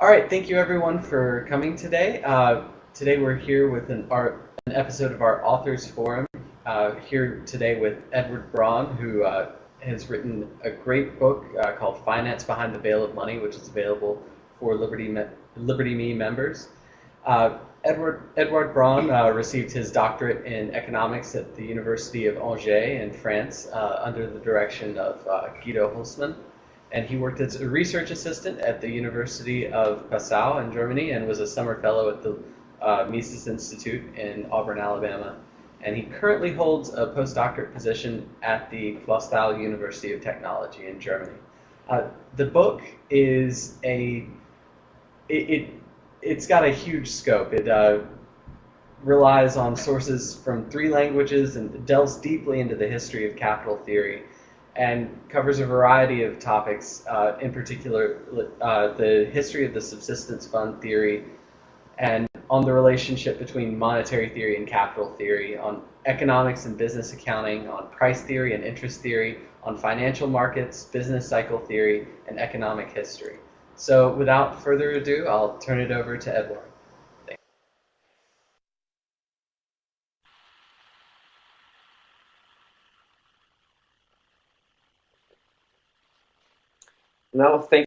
All right, thank you everyone for coming today. Today we're here with an episode of our Authors Forum. Here today with Eduard Braun, who has written a great book called Finance Behind the Veil of Money, which is available for Liberty Me members. Eduard Braun received his doctorate in economics at the University of Angers in France under the direction of Guido Hülsmann. And he worked as a research assistant at the University of Passau in Germany and was a summer fellow at the Mises Institute in Auburn, Alabama. And he currently holds a postdoctorate position at the Clausthal University of Technology in Germany. The book is it's got a huge scope. It relies on sources from 3 languages and delves deeply into the history of capital theory, and covers a variety of topics, in particular the history of the subsistence fund theory, and on the relationship between monetary theory and capital theory, on economics and business accounting, on price theory and interest theory, on financial markets, business cycle theory, and economic history. So without further ado, I'll turn it over to Eduard. Now, thank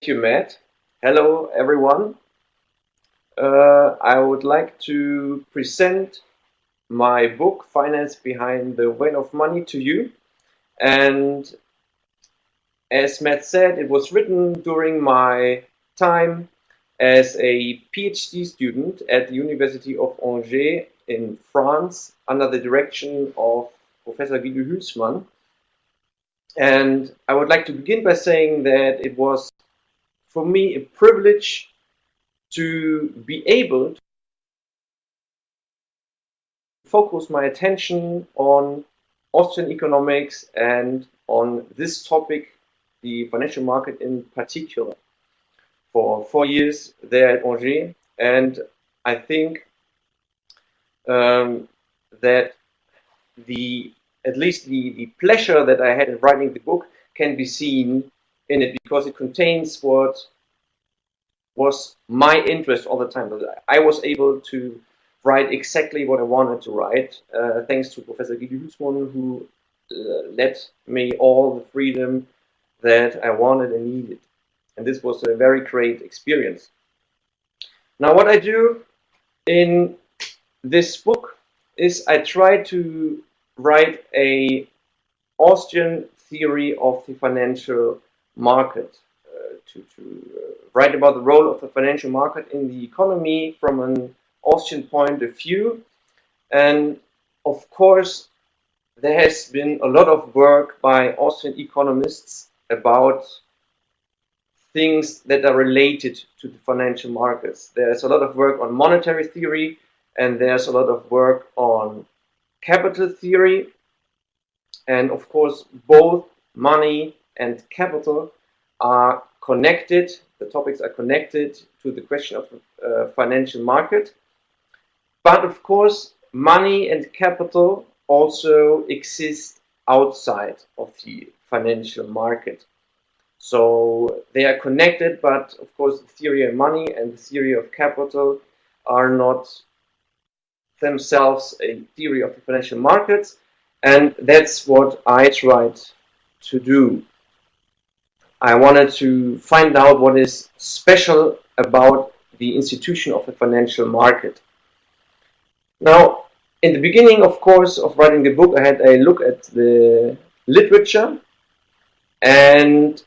you, Matt. Hello, everyone. I would like to present my book, Finance Behind the Veil of Money, to you. And as Matt said, it was written during my time as a PhD student at the University of Angers in France under the direction of Professor Guido Hülsmann. And I would like to begin by saying that it was, for me, a privilege to be able to focus my attention on Austrian economics and on this topic, the financial market in particular, for 4 years there at Angers. And I think that at least the pleasure that I had in writing the book can be seen in it, because it contains what was my interest all the time. I was able to write exactly what I wanted to write, thanks to Professor Guido Hülsmann, who let me all the freedom that I wanted and needed. And this was a very great experience. Now, what I do in this book is I try to write a Austrian theory of the financial market, to write about the role of the financial market in the economy from an Austrian point of view. And of course, there has been a lot of work by Austrian economists about things that are related to the financial markets. There's a lot of work on monetary theory, and there's a lot of work on capital theory. And of course, both money and capital are connected. The topics are connected to the question of the financial market. But of course, money and capital also exist outside of the financial market. So they are connected, but of course, the theory of money and the theory of capital are not themselves a theory of the financial markets, and that's what I tried to do. I wanted to find out what is special about the institution of the financial market. Now, in the beginning, of course, of writing the book, I had a look at the literature, and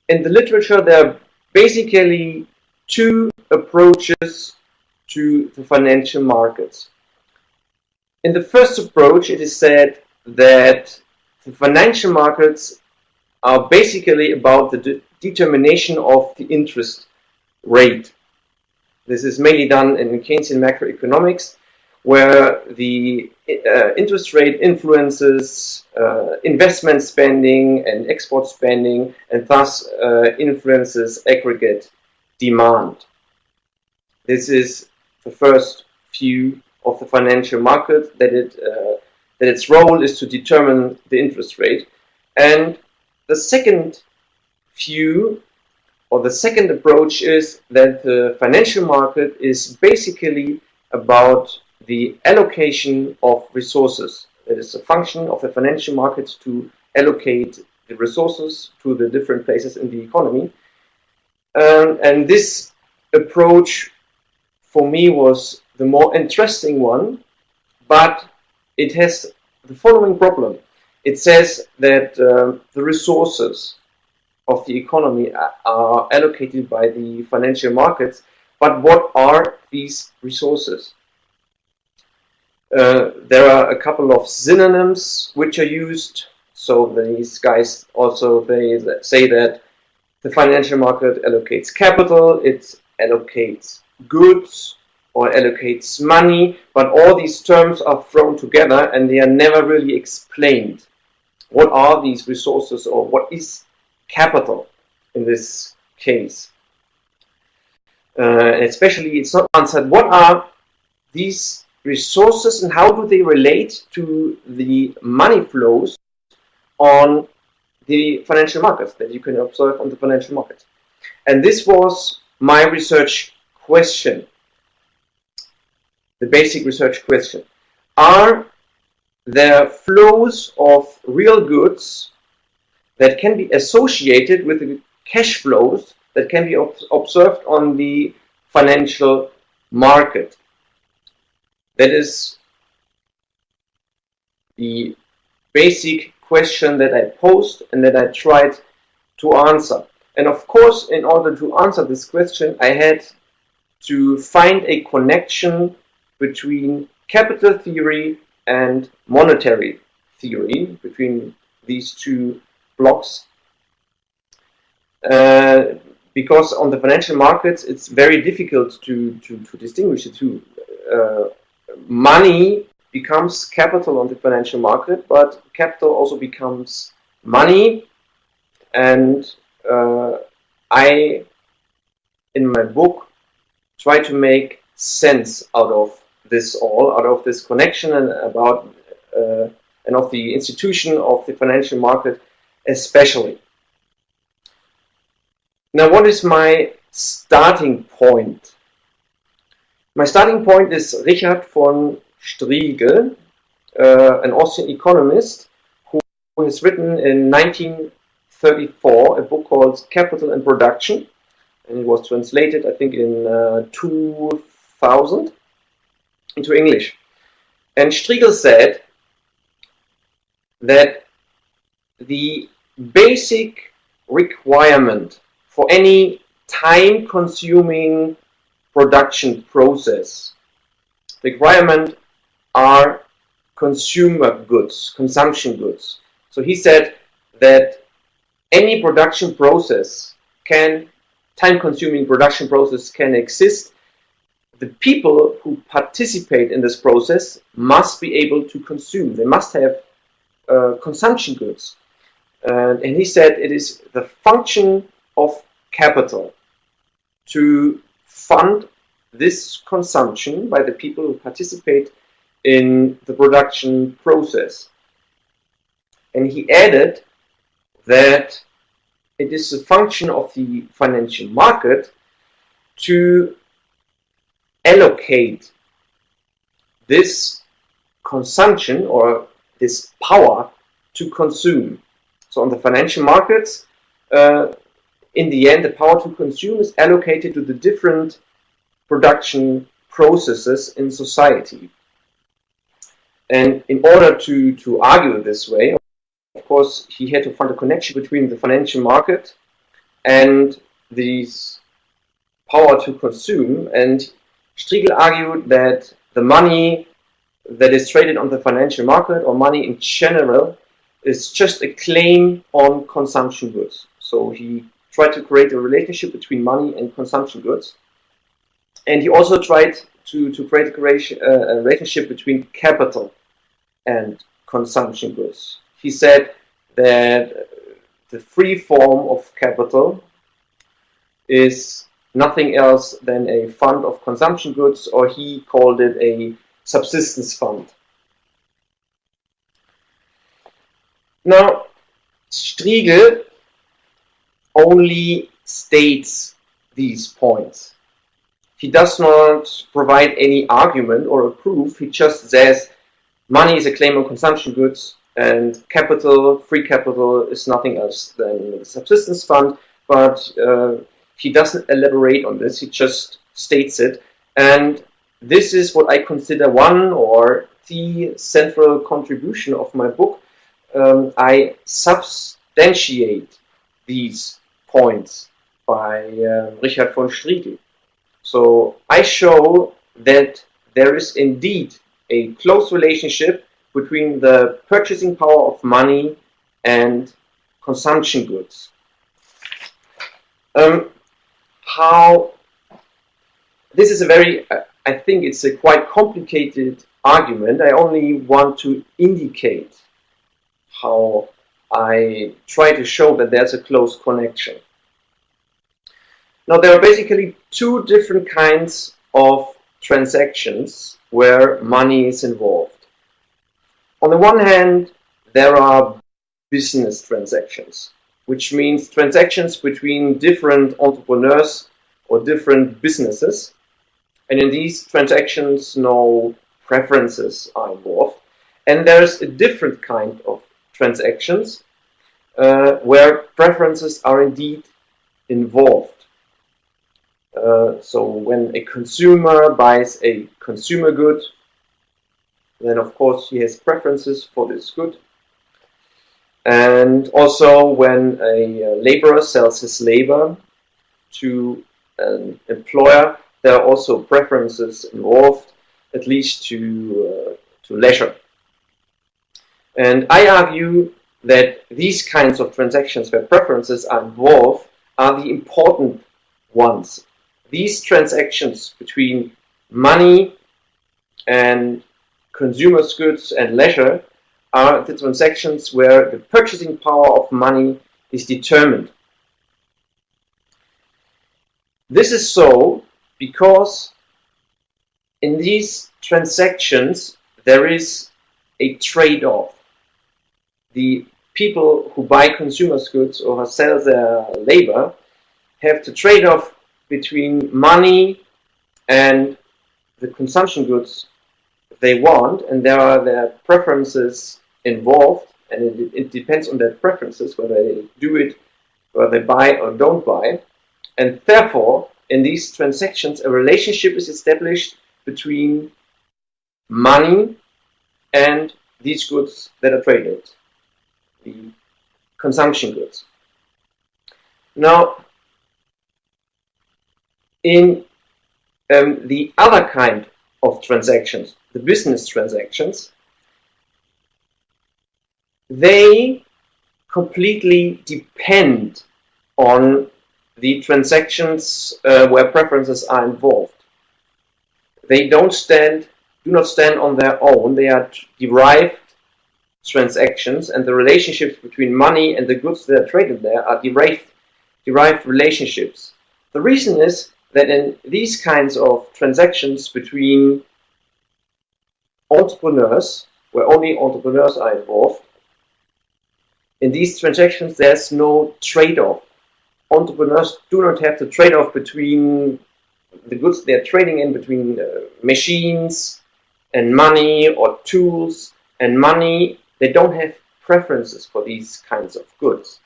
in the literature there are basically 2 approaches to the financial markets. In the first approach, it is said that the financial markets are basically about the determination of the interest rate. This is mainly done in Keynesian macroeconomics, where the interest rate influences investment spending and export spending, and thus influences aggregate demand. This is the first view of the financial market, that its role is to determine the interest rate. And the second view or the second approach is that the financial market is basically about the allocation of resources. It is a function of the financial market to allocate the resources to the different places in the economy. And this approach for me was the more interesting one, but it has the following problem. It says that the resources of the economy are allocated by the financial markets, but what are these resources? There are a couple of synonyms which are used. So these guys also they say that the financial market allocates capital, it allocates goods, or allocates money, but all these terms are thrown together and they are never really explained. What are these resources, or what is capital in this case? Especially it's not answered. What are these resources and how do they relate to the money flows on the financial markets that you can observe on the financial markets? And this was my research question, the basic research question. Are there flows of real goods that can be associated with the cash flows that can be observed on the financial market? That is the basic question that I posed and that I tried to answer. And of course, in order to answer this question, I had to find a connection between capital theory and monetary theory, between these two blocks. Because on the financial markets, it's very difficult to distinguish the two. Money becomes capital on the financial market, but capital also becomes money. And I, in my book, try to make sense out of this all, out of this connection, and about and of the institution of the financial market especially. Now, what is my starting point? My starting point is Richard von Striegel, an Austrian economist who has written in 1934 a book called Capital and Production, and it was translated, I think, in 2000 into English. And Striegel said that the basic requirement for any time-consuming production process requirement are consumer goods, consumption goods. So he said that any production process time-consuming production process can exist. The people who participate in this process must be able to consume. They must have consumption goods. And he said it is the function of capital to fund this consumption by the people who participate in the production process. And he added that it is the function of the financial market to allocate this consumption or this power to consume. So on the financial markets, in the end, the power to consume is allocated to the different production processes in society. And in order to argue this way, of course, he had to find a connection between the financial market and this power to consume. And Striegel argued that the money that is traded on the financial market, or money in general, is just a claim on consumption goods. So he tried to create a relationship between money and consumption goods. And he also tried to create a relationship between capital and consumption goods. He said that the free form of capital is nothing else than a fund of consumption goods, or he called it a subsistence fund. Now, Striegel only states these points. He does not provide any argument or a proof. He just says money is a claim on consumption goods, and capital, free capital, is nothing else than a subsistence fund. But he doesn't elaborate on this. He just states it. And this is what I consider one or the central contribution of my book. I substantiate these points by Richard von Striegel. So I show that there is indeed a close relationship between the purchasing power of money and consumption goods. This is a very, I think it's a quite complicated argument. I only want to indicate how I try to show that there's a close connection. Now, there are basically two different kinds of transactions where money is involved. On the one hand, there are business transactions, which means transactions between different entrepreneurs or different businesses. And in these transactions, no preferences are involved. And there's a different kind of transactions where preferences are indeed involved. So when a consumer buys a consumer good, then of course he has preferences for this good. And also when a laborer sells his labor to an employer, there are also preferences involved, at least to leisure. And I argue that these kinds of transactions where preferences are involved are the important ones. These transactions between money and consumers' goods and leisure are the transactions where the purchasing power of money is determined. This is so because in these transactions there is a trade-off. The people who buy consumers' goods or sell their labor have to trade off between money and the consumption goods they want, and there are their preferences involved, and it depends on their preferences whether they do it, whether they buy or don't buy. And therefore, in these transactions, a relationship is established between money and these goods that are traded, the consumption goods. Now, in the other kind of transactions, the business transactions, they completely depend on the transactions where preferences are involved. They do not stand on their own. They are derived transactions, and the relationships between money and the goods that are traded there are derived relationships. The reason is that in these kinds of transactions between entrepreneurs, where only entrepreneurs are involved, in these transactions there's no trade-off. Entrepreneurs do not have to trade off between the goods they're trading in, between machines and money, or tools and money. They don't have preferences for these kinds of goods.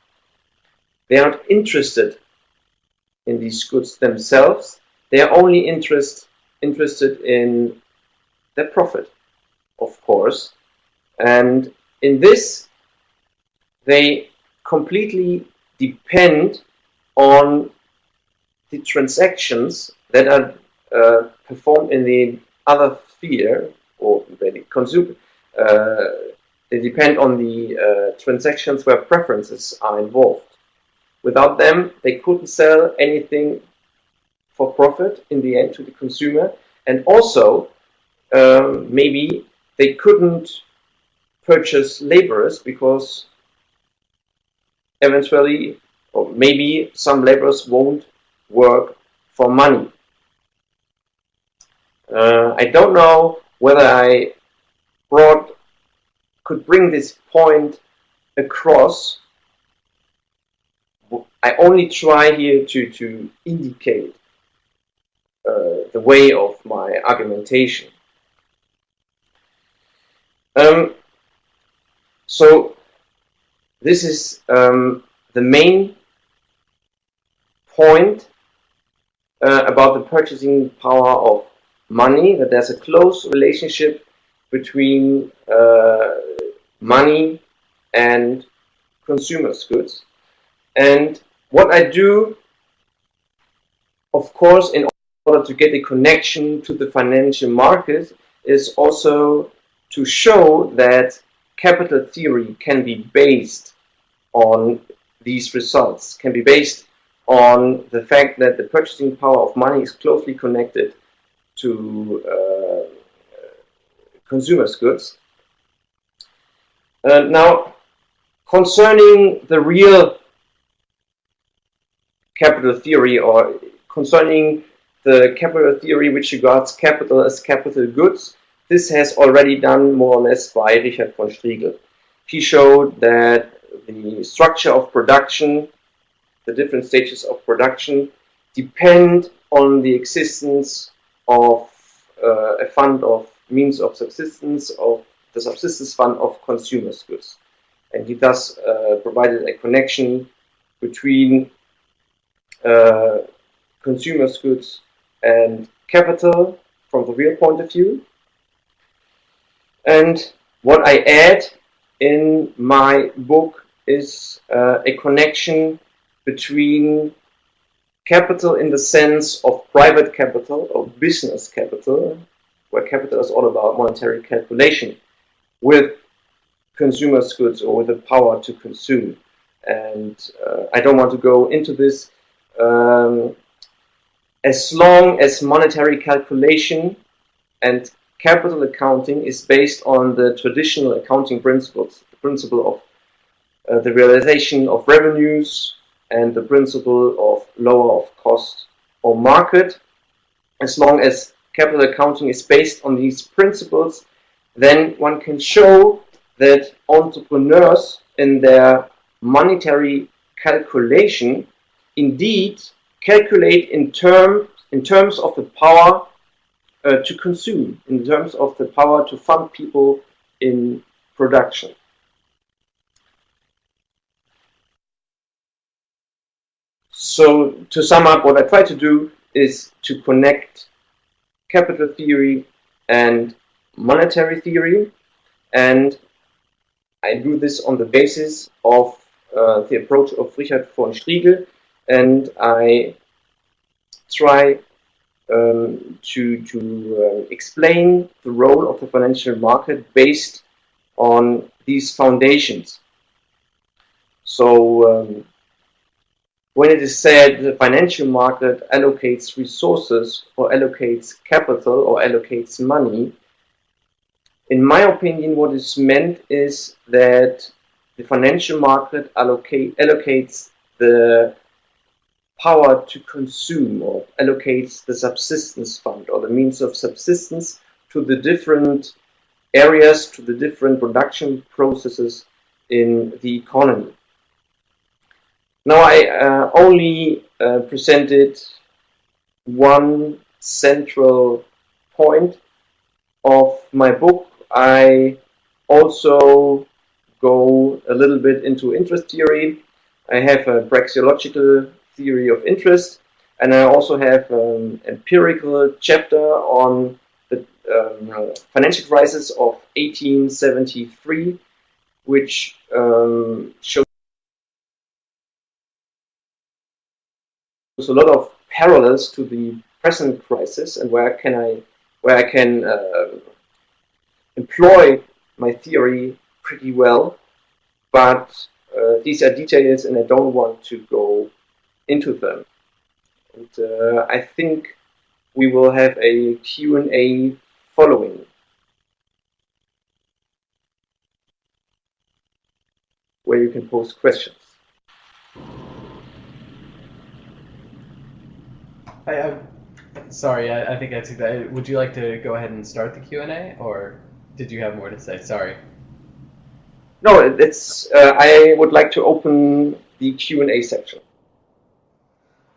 They are not interested in these goods themselves. They are only interested in their profit, of course. And in this, they completely depend on the transactions that are performed in the other sphere, or they consume. They depend on the transactions where preferences are involved. Without them, they couldn't sell anything for profit in the end to the consumer, and also maybe they couldn't purchase laborers because eventually, or maybe some laborers won't work for money. I don't know whether I could bring this point across. I only try here to indicate the way of my argumentation. So this is the main point about the purchasing power of money, that there's a close relationship between money and consumers' goods. And what I do, of course, in order to get a connection to the financial market, is also to show that capital theory can be based on these results, can be based on the fact that the purchasing power of money is closely connected to consumers' goods. Now, concerning the real capital theory, or concerning the capital theory which regards capital as capital goods, this has already done more or less by Richard von Striegel. He showed that the structure of production, the different stages of production, depend on the existence of a fund of means of subsistence, of the subsistence fund of consumers' goods. And he thus provided a connection between consumers' goods and capital from the real point of view. And what I add in my book is a connection between capital in the sense of private capital or business capital, where capital is all about monetary calculation, with consumers' goods, or with the power to consume. And I don't want to go into this. As long as monetary calculation and capital accounting is based on the traditional accounting principles, the principle of the realization of revenues and the principle of lower of cost or market, as long as capital accounting is based on these principles, then one can show that entrepreneurs in their monetary calculation indeed calculate in terms of the power to consume, in terms of the power to fund people in production. So to sum up, what I try to do is to connect capital theory and monetary theory, and I do this on the basis of the approach of Richard von Striegel, and I try to explain the role of the financial market based on these foundations. So when it is said the financial market allocates resources, or allocates capital, or allocates money, in my opinion, what is meant is that the financial market allocates the power to consume, or allocates the subsistence fund, or the means of subsistence, to the different areas, to the different production processes in the economy. Now, I only presented one central point of my book. I also go a little bit into interest theory. I have a praxeological theory of interest, and I also have an empirical chapter on the financial crisis of 1873, which shows a lot of parallels to the present crisis, and where I can employ my theory pretty well. But these are details, and I don't want to go into them. And I think we will have a Q&A following, where you can pose questions. Sorry, I think I took that. Would you like to go ahead and start the Q&A, or did you have more to say? Sorry. No, it's. I would like to open the Q&A section.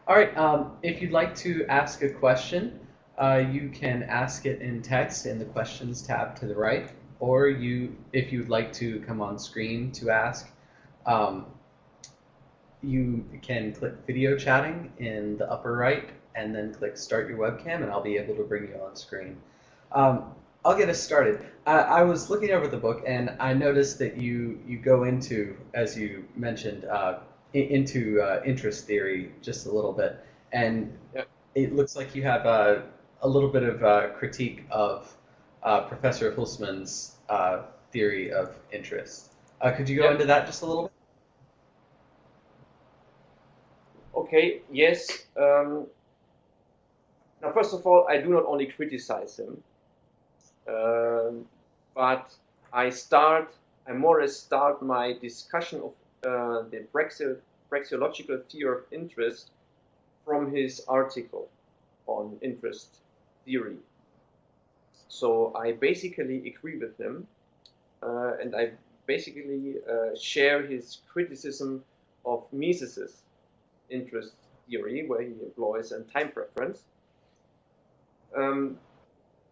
All right. If you'd like to ask a question, you can ask it in text in the questions tab to the right, or if you'd like to come on screen to ask, um, you can click video chatting in the upper right, and then click start your webcam, and I'll be able to bring you on screen. I'll get us started. I was looking over the book, and I noticed that you go into, as you mentioned, into interest theory just a little bit, and Yeah. it looks like you have a little bit of critique of Professor Hulsmann's theory of interest. Could you go Yeah. into that just a little bit? Okay. Yes. Now, first of all, I do not only criticize him, but I more or less start my discussion of the praxeological theory of interest from his article on interest theory. So I basically agree with him, and I basically share his criticism of Mises's interest theory, where he employs a time preference.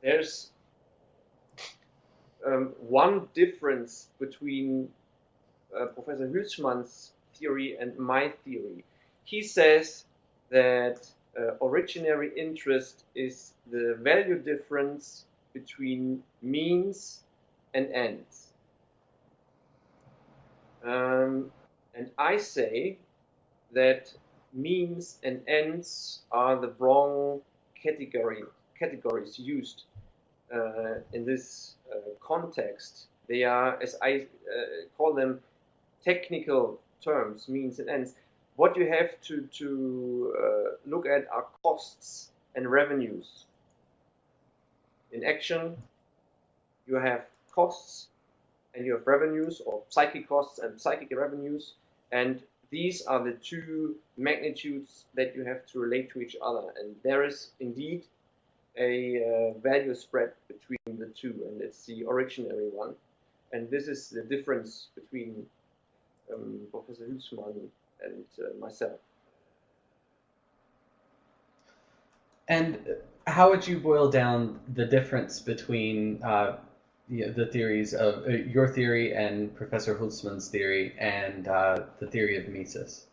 There's one difference between Professor Hülsmann's theory and my theory. He says that originary interest is the value difference between means and ends. And I say that means and ends are the wrong categories used in this context. They are, as I call them, technical terms, means and ends. What you have to look at are costs and revenues. In action, you have costs and you have revenues, or psychic costs and psychic revenues, and these are the two magnitudes that you have to relate to each other. And there is indeed a value spread between the two, and it's the originary one. And this is the difference between Professor Hülsmann and myself. And how would you boil down the difference between the theories of your theory and Professor Hülsmann's theory and the theory of Mises?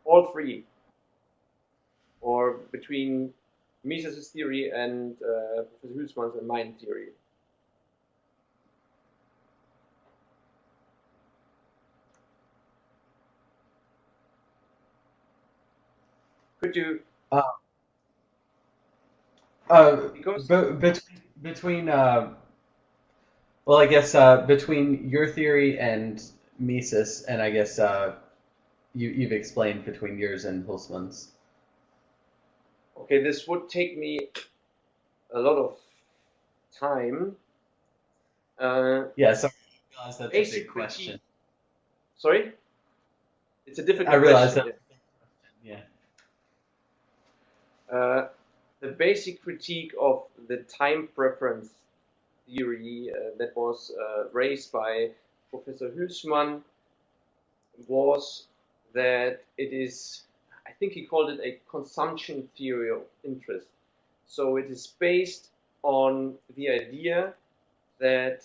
All three, or between Mises's theory and Professor Hülsmann's and mine theory. Could you? Between well, I guess between your theory and Mises, and I guess you've explained between yours and Hülsmann's. Okay, this would take me a lot of time. Yeah, sorry, I realize that's a big question. Sorry? It's a difficult question. I realize question. Yeah. The basic critique of the time preference theory that was raised by Professor Hülsmann was that it is, I think he called it a consumption theory of interest. So it is based on the idea that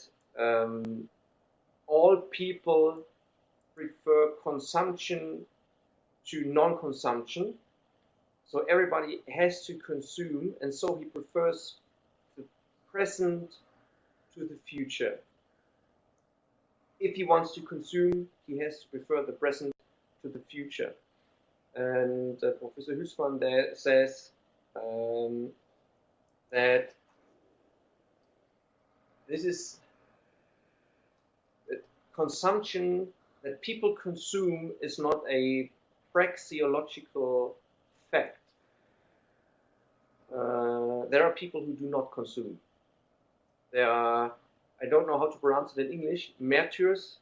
all people prefer consumption to non-consumption. So everybody has to consume, and so he prefers the present to the future. If he wants to consume, he has to prefer the present to the future. And Professor Hülsmann there says that this is consumption, that people consume is not a praxeological fact. There are people who do not consume. There are, I don't know how to pronounce it in English, martyrs,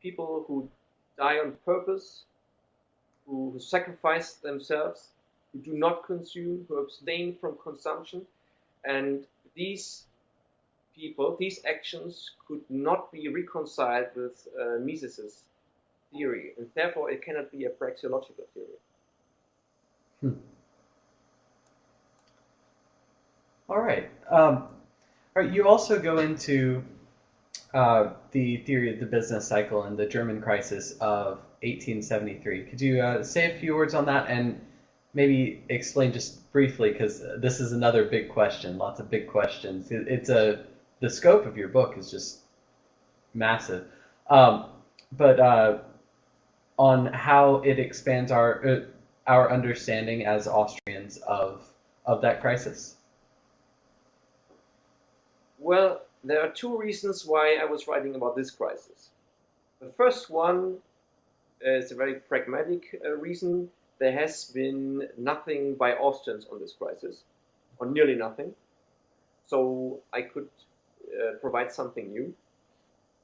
people who die on purpose, who sacrifice themselves, who do not consume, who abstain from consumption, and these people, these actions could not be reconciled with Mises's theory, and therefore it cannot be a praxeological theory. All right. All right. You also go into the theory of the business cycle and the German crisis of 1873. Could you say a few words on that and maybe explain just briefly, because this is another big question, lots of big questions. The scope of your book is just massive, but on how it expands our understanding as Austrians of that crisis. Well, there are two reasons why I was writing about this crisis. The first one is a very pragmatic reason. There has been nothing by Austrians on this crisis, or nearly nothing. So I could provide something new.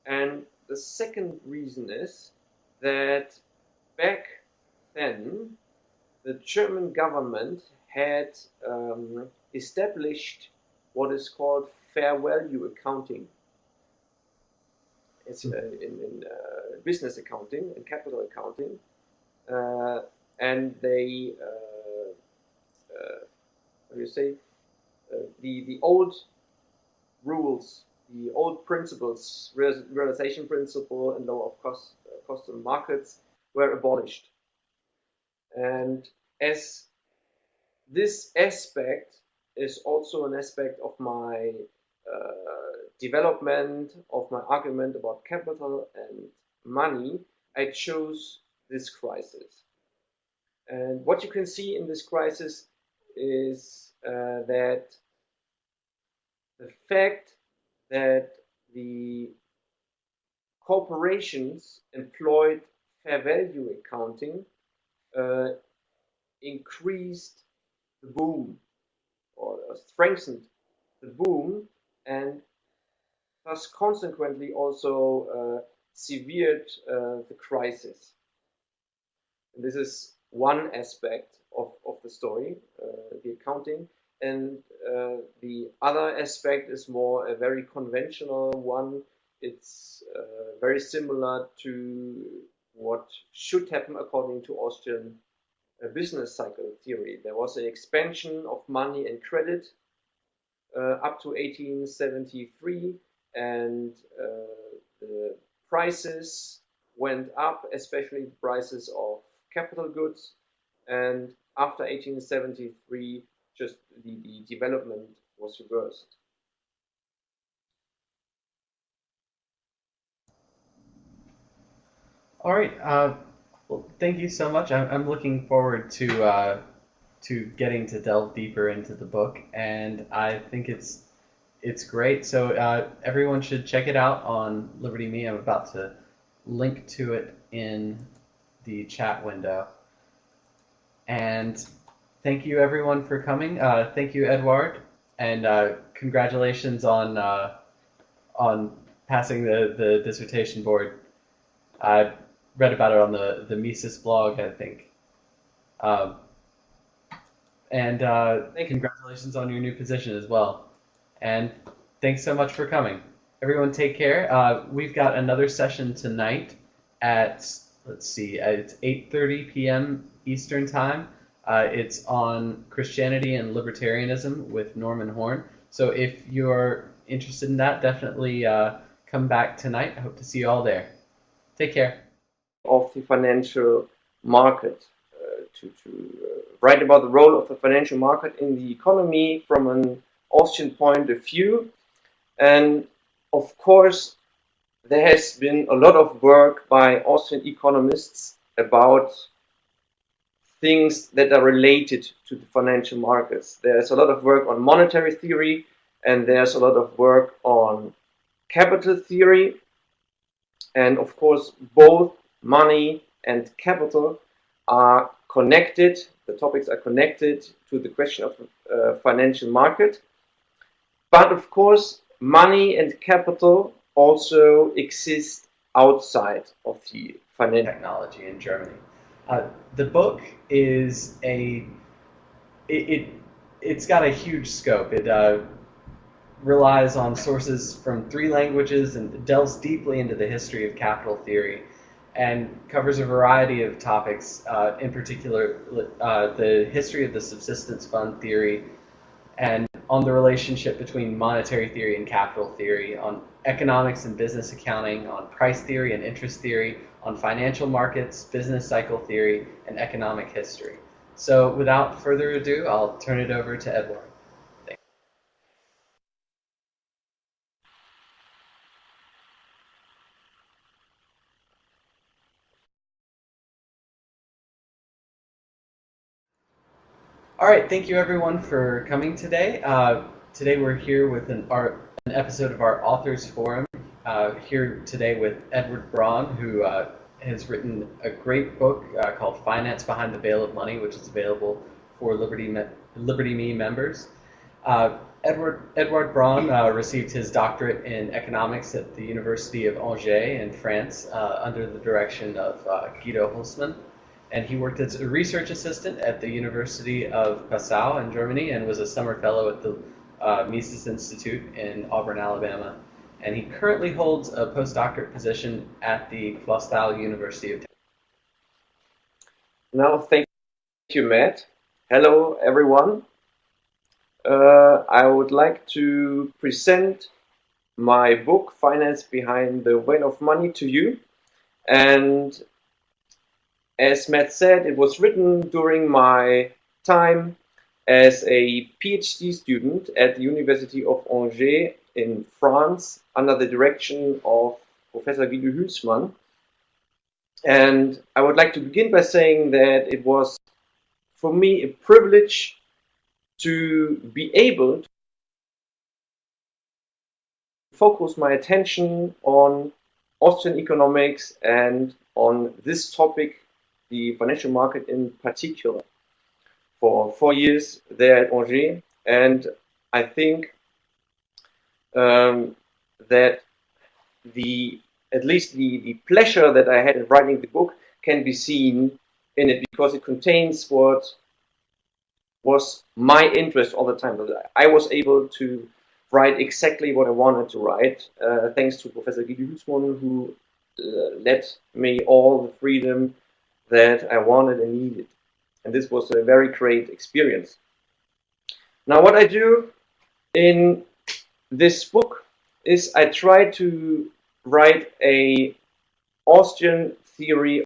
And the second reason is that back then, the German government had established what is called fair value accounting. It's in business accounting and capital accounting, and they, how do you say, the old rules, the old principles, realization principle and law of cost and markets were abolished. And as this aspect is also an aspect of my development of my argument about capital and money, I chose this crisis. And what you can see in this crisis is that the fact that the corporations employed fair value accounting increased the boom, or strengthened the boom, and thus consequently also severed the crisis. And this is one aspect of the story, the accounting, and the other aspect is more a very conventional one. It's very similar to what should happen according to Austrian business cycle theory. There was an expansion of money and credit up to 1873, and the prices went up, especially the prices of capital goods, and after 1873 just the development was reversed. All right. Well, thank you so much. I'm looking forward to getting to delve deeper into the book, and I think it's great. So everyone should check it out on Liberty Me. I'm about to link to it in the chat window. And thank you everyone for coming. Thank you, Eduard, and congratulations on passing the dissertation board. I read about it on the Mises blog, I think. And congratulations on your new position as well. And thanks so much for coming. Everyone take care. We've got another session tonight at, let's see, it's 8:30 p.m. Eastern Time. It's on Christianity and Libertarianism with Norman Horn. So if you're interested in that, definitely come back tonight. I hope to see you all there. Take care. Of the financial market, to write about the role of the financial market in the economy from an Austrian point of view. And of course, there has been a lot of work by Austrian economists about things that are related to the financial markets. There's a lot of work on monetary theory, and there's a lot of work on capital theory. And of course, both money and capital are connected. The topics are connected to the question of financial market. But of course, money and capital also exist outside of the financial technology in Germany. The book is it's got a huge scope. It relies on sources from 3 languages and delves deeply into the history of capital theory. and covers a variety of topics, in particular the history of the subsistence fund theory, and on the relationship between monetary theory and capital theory, on economics and business accounting, on price theory and interest theory, on financial markets, business cycle theory, and economic history. So without further ado, I'll turn it over to Eduard. All right, thank you everyone for coming today. Today we're here with an episode of our Authors Forum. Here today with Eduard Braun, who has written a great book called Finance Behind the Veil of Money, which is available for Liberty Me members. Eduard Braun received his doctorate in economics at the University of Angers in France under the direction of Guido Hülsmann. And he worked as a research assistant at the University of Passau in Germany and was a summer fellow at the Mises Institute in Auburn, Alabama. And he currently holds a postdoctorate position at the Clausthal University of Texas. Now, thank you, Matt. Hello, everyone. I would like to present my book, Finance Behind the Veil of Money, to you. And as Matt said, it was written during my time as a PhD student at the University of Angers in France under the direction of Professor Guido Hülsmann. And I would like to begin by saying that it was for me a privilege to be able to focus my attention on Austrian economics and on this topic, the financial market in particular, for 4 years there at Angers. And I think that at least the pleasure that I had in writing the book can be seen in it, because it contains what was my interest all the time. I was able to write exactly what I wanted to write, thanks to Professor Guido Hülsmann, who let me all the freedom that I wanted and needed. And this was a very great experience. Now, what I do in this book is I try to write an Austrian theory